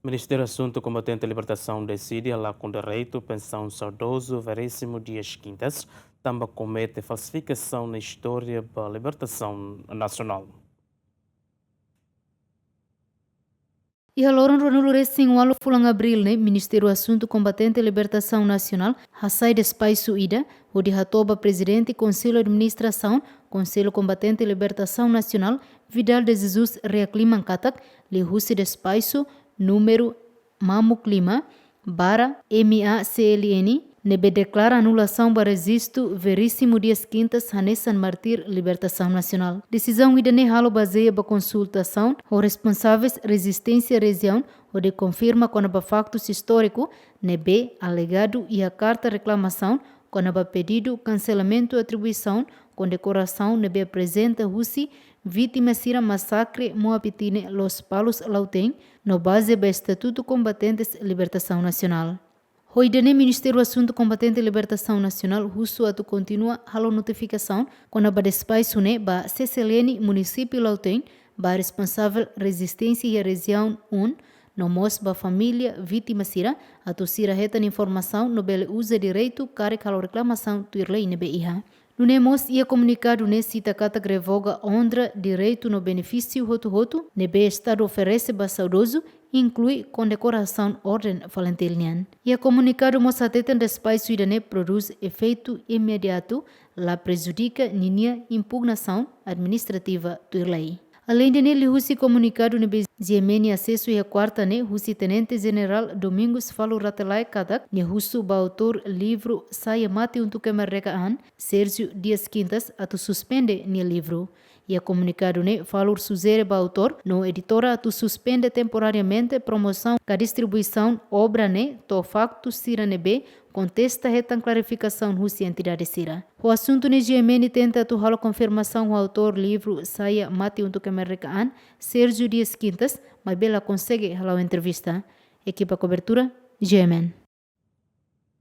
Ministério Asuntu, Kombatente, Libertasaun decide halakon direitu, pensaun Saudozu Virisimo Dias Quintas, tanba komete falsifikasaun na istória para Libertasaun Nasional. E haloran ronulu recém o fulang abril né Ministério Asuntu Kombatente Libertasaun Nasional hasai despaisu ida o de hatoba presidente Conselho Administração Conselho Kombatente Libertasaun Nasional Vidal de Jesus reacliman katak li husi despaisu número MACLN bara MACLN nebe declara anulação para Saudozu Virisimo Dias Quintas hanesan martir Libertasaun Nasional. Decisão ida ne halo baseia ba consultação o responsáveis resistência região o de confirma com a factos histórico nebe alegado e a carta reclamação com a pedido cancelamento atribuição com decoração nebe apresenta husi vítima sira massacre moapitine Los Palos Lauteng no base ba Estatuto Kombatentes Libertasaun Nasional. Hoidane Ministério Asuntu Kombatente Libertasaun Nasional husu atu continua halo notificação com a badespaisu ne ba CCLN município Lauteng ba responsável resistência e região 1 no mos ba família vítima sira atu sira retan informação no bele usa direitu kare halo reclamação tuirlei nebe iha. No nemos ia comunicado nesse cita revoga ondra direito no benefício roto nebe estado oferece ba Saudozu inclui condecoração ordem valentilnian. Ia comunicado mosatetan despaisu idane produz efeito imediato la prejudica ninia impugnação administrativa do lei. Além de nele, husi comunicado nebe Ziemeni acesso e a quarta ne husi tenente general Domingos falo ratelai kadak ne husu ba autor livro saia mate untuk kemerdekaan Saudozu Dias Quintas atu suspende ne livro. E comunicado ne falur suzere ba autor no editora atu suspende temporariamente promoção ka distribuição obra ne to facto sira nebe contesta retan clarificação husi entidade sira. O assunto ne Ziemeni tenta tu halo confirmação o autor livro saia mate untuk kemerdekaan Saudozu Dias Quintas, mas bela consegue halau entrevista. Equipa cobertura, GMN.